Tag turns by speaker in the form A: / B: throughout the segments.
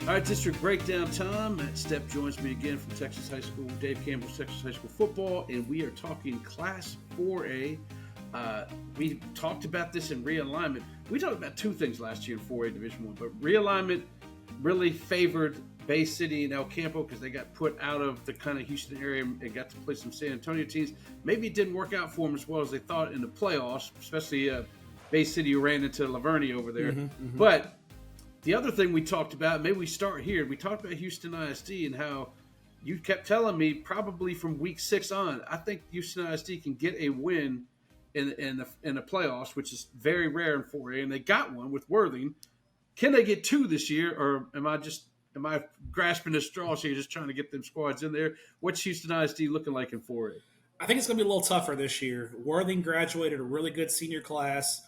A: All right, District Breakdown time. Matt Stepp joins me again from Texas High School, Dave Campbell's Texas High School football, and we are talking Class 4A. We talked about this in realignment. We talked about two things last year in 4A Division 1, but realignment really favored Bay City and El Campo because they got put out of the kind of Houston area and got to play some San Antonio teams. Maybe it didn't work out for them as well as they thought in the playoffs, especially Bay City who ran into Lavernia over there. But the other thing we talked about, maybe we start here. We talked about Houston ISD and how you kept telling me probably from week 6 on, I think Houston ISD can get a win in the playoffs, which is very rare in 4A, and they got one with Worthing. Can they get 2 this year, or am I grasping at straws here, just trying to get them squads in there? What's Houston ISD looking like in 4A?
B: I think it's going to be a little tougher this year. Worthing graduated a really good senior class.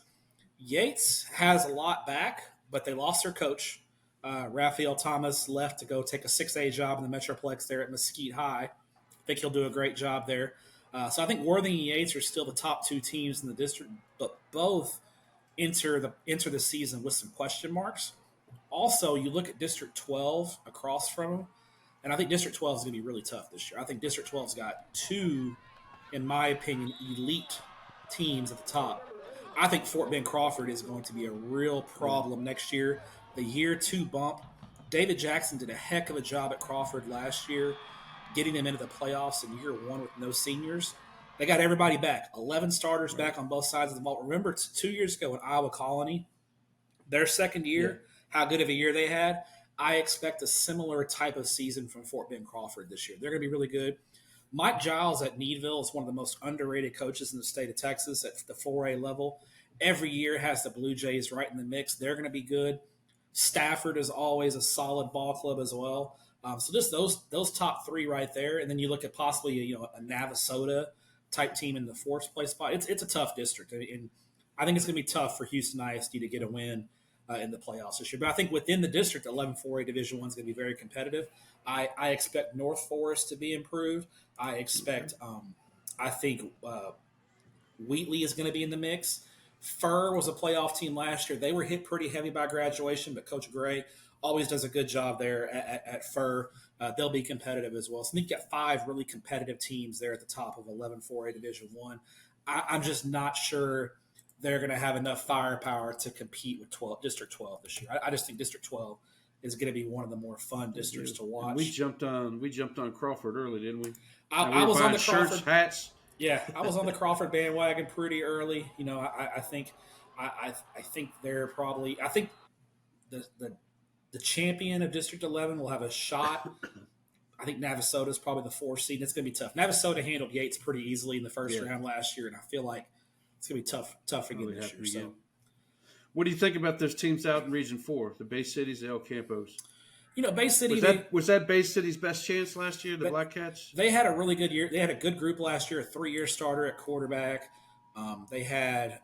B: Yates has a lot back, but they lost their coach. Raphael Thomas left to go take a 6A job in the Metroplex there at Mesquite High. I think he'll do a great job there. So I think Worthing and Yates are still the top 2 teams in the district, but both enter the season with some question marks. Also, you look at District 12 across from them, and I think District 12 is going to be really tough this year. I think District 12's got 2, in my opinion, elite teams at the top. I think Fort Bend Crawford is going to be a real problem next year. The year 2 bump. David Jackson did a heck of a job at Crawford last year, getting them into the playoffs in year 1 with no seniors. They got everybody back. 11 starters back on both sides of the ball. Remember 2 years ago in Iowa Colony, their second year, how good of a year they had. I expect a similar type of season from Fort Bend Crawford this year. They're going to be really good. Mike Giles at Needville is one of the most underrated coaches in the state of Texas at the 4A level. Every year has the Blue Jays right in the mix. They're going to be good. Stafford is always a solid ball club as well. So just those top 3 right there, and then you look at possibly a Navasota type team in the 4th place spot. It's a tough district, and I think it's going to be tough for Houston ISD to get a win in the playoffs this year. But I think within the district, 11 4A Division 1 is going to be very competitive. I expect North Forest to be improved. I expect, I think Wheatley is going to be in the mix. Fur was a playoff team last year. They were hit pretty heavy by graduation, but Coach Gray always does a good job there at Fur. They'll be competitive as well. So I think you got 5 really competitive teams there at the top of 11 4A Division 1. I'm just not sure they're going to have enough firepower to compete with District 12 this year. I just think District 12 is going to be one of the more fun districts to watch.
A: And we jumped on Crawford early, didn't we?
B: I was on the Crawford
A: shirts, hats.
B: Yeah, I was on the Crawford bandwagon pretty early. I think they're probably. I think the champion of District 11 will have a shot. I think Navasota is probably the 4th seed. It's going to be tough. Navasota handled Yates pretty easily in the first round last year, and I feel like it's going to be tough again this year. So,
A: what do you think about those teams out in Region 4, the Bay Cities, the El Campos?
B: Bay City
A: was that Bay City's best chance last year, the Black Cats?
B: They had a really good year. They had a good group last year, a 3-year starter at quarterback. They had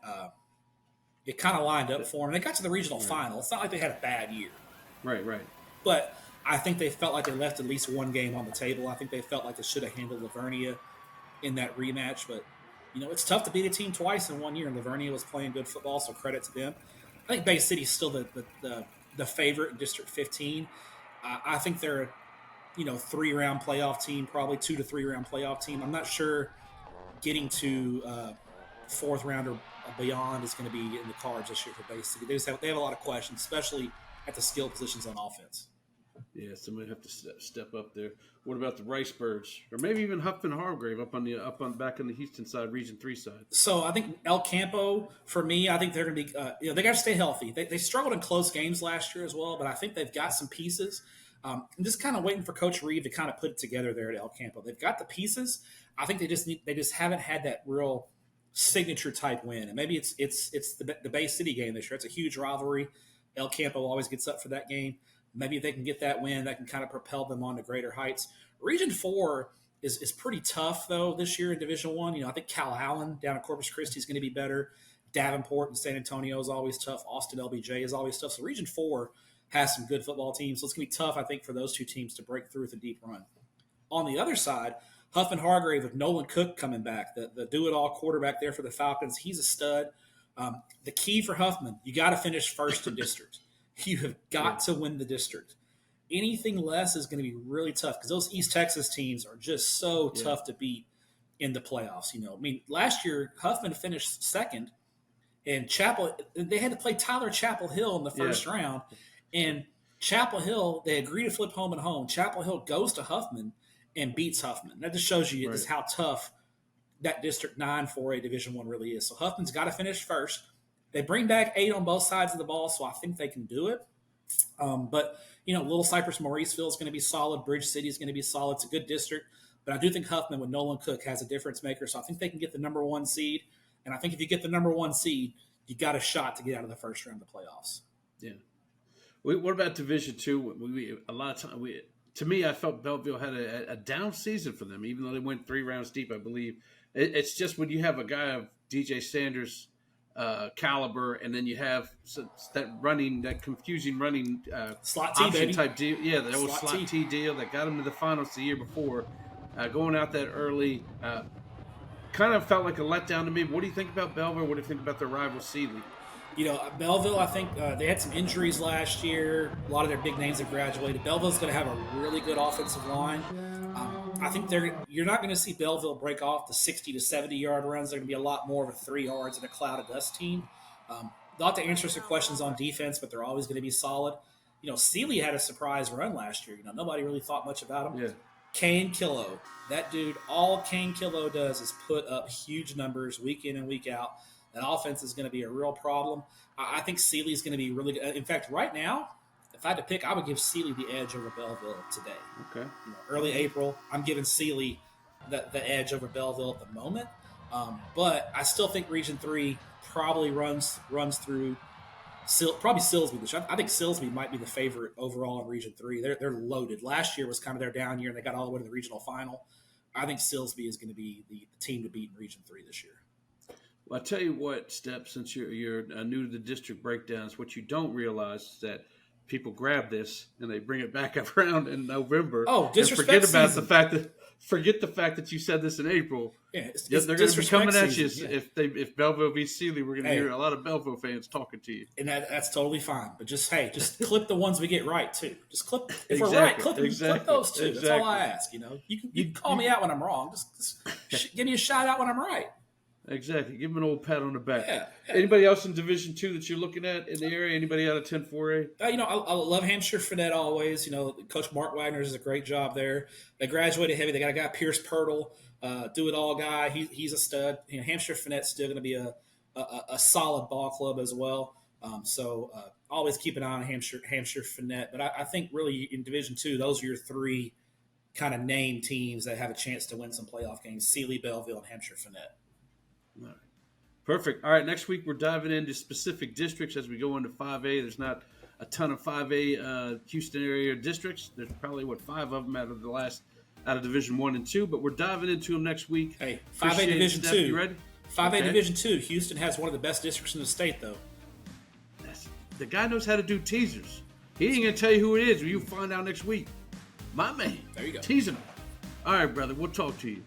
B: it kind of lined up for them. They got to the regional final. It's not like they had a bad year.
A: Right.
B: But I think they felt like they left at least one game on the table. I think they felt like they should have handled Lavernia in that rematch. But, it's tough to beat a team twice in 1 year, and Lavernia was playing good football, so credit to them. I think Bay City's still the favorite in District 15. I think they're a 3-round playoff team, probably 2 to 3-round playoff team. I'm not sure getting to 4th round or beyond is going to be in the cards this year for Bay City. They have a lot of questions, especially at the skill positions on offense.
A: Yeah, somebody have to step up there. What about the Ricebirds, or maybe even Huffman Hargrave back on the Houston side, Region 3 side?
B: So I think El Campo, for me, I think they're going to be. They got to stay healthy. They struggled in close games last year as well, but I think they've got some pieces. I'm just kind of waiting for Coach Reeve to kind of put it together there at El Campo. They've got the pieces. I think they just haven't had that real signature type win, and maybe it's the Bay City game this year. It's a huge rivalry. El Campo always gets up for that game. Maybe if they can get that win, that can kind of propel them on to greater heights. Region 4 is pretty tough, though, this year in Division 1. I think Cal Allen down at Corpus Christi is going to be better. Davenport and San Antonio is always tough. Austin LBJ is always tough. So Region 4 has some good football teams. So it's going to be tough, I think, for those 2 teams to break through with a deep run. On the other side, Huffman Hargrave with Nolan Cook coming back, the do-it-all quarterback there for the Falcons. He's a stud. The key for Huffman, you got to finish first in district. You have got to win the district. Anything less is going to be really tough because those East Texas teams are just so tough to beat in the playoffs. I mean, last year Huffman finished second, and they had to play Tyler Chapel Hill in the first round, and Chapel Hill, they agree to flip home and home. Chapel Hill goes to Huffman and beats Huffman. That just shows you just how tough that District 9 4A Division I really is. So Huffman's got to finish first. They bring back 8 on both sides of the ball, so I think they can do it. But Little Cypress Mauriceville is going to be solid. Bridge City is going to be solid. It's a good district. But I do think Huffman with Nolan Cook has a difference maker, so I think they can get the number 1 seed. And I think if you get the number 1 seed, you got a shot to get out of the first round of the playoffs.
A: Yeah. What about Division II? A lot of time, to me, I felt Belleville had a down season for them, even though they went 3 rounds deep, I believe. It's just when you have a guy of DJ Sanders' caliber, and then you have that confusing running
B: slot T baby
A: type deal. Yeah, that was slot T deal that got him to the finals the year before. Going out that early, kind of felt like a letdown to me. What do you think about Belleville? What do you think about their rival Sealy?
B: Belleville, I think they had some injuries last year. A lot of their big names have graduated. Belleville's going to have a really good offensive line. I think you're not going to see Belleville break off the 60 to 70-yard runs. They're going to be a lot more of a 3 yards and a cloud of dust team. Not to answer some questions on defense, but they're always going to be solid. Sealy had a surprise run last year. Nobody really thought much about him.
A: Yeah.
B: Kane Killo, that dude, all Kane Killo does is put up huge numbers week in and week out. That offense is going to be a real problem. I think Sealy is going to be really good. In fact, right now, if I had to pick, I would give Sealy the edge over Belleville today.
A: Okay.
B: Early April, I'm giving Sealy the edge over Belleville at the moment. But I still think Region 3 probably runs through probably Silsbee. I think Silsbee might be the favorite overall in Region 3. They're loaded. Last year was kind of their down year, and they got all the way to the regional final. I think Silsbee is going to be the team to beat in Region 3 this year.
A: Well, I tell you what, Step, since you're new to the district breakdowns, what you don't realize is that people grab this and they bring it back around in November.
B: Oh, disrespect
A: and forget the fact that you said this in April.
B: Yeah, it's
A: they're going to be coming at you
B: season,
A: if Belleville beats Sealy. We're going to hear a lot of Belleville fans talking to you,
B: and that's totally fine. But just clip the ones we get right too. Just clip if we're right, clip those too. That's all I ask. You can call me out when I'm wrong. Just give me a shout out when I'm right.
A: Exactly. Give them an old pat on the back.
B: Yeah.
A: Anybody else in Division II that you're looking at in the area? Anybody out of 10-4A?
B: I love Hampshire Finette always. Coach Mark Wagner does a great job there. They graduated heavy. They got a guy, Pierce Pirtle, do-it-all guy. He's a stud. Hampshire Finette's still going to be a solid ball club as well. So always keep an eye on Hampshire Finette. But I think really in Division II, those are your 3 kind of name teams that have a chance to win some playoff games: Sealy, Belleville, and Hampshire Finette.
A: All right. Perfect. All right, next week we're diving into specific districts as we go into 5A. There's not a ton of 5A Houston area districts. There's probably, 5 of them out of Division 1 and 2, but we're diving into them next week.
B: Hey, 5A Division 2.
A: You ready?
B: 5A Division 2. Houston has one of the best districts in the state, though.
A: The guy knows how to do teasers. He ain't going to tell you who it is. You'll find out next week. My man.
B: There you go.
A: Teasing him. All right, brother. We'll talk to you.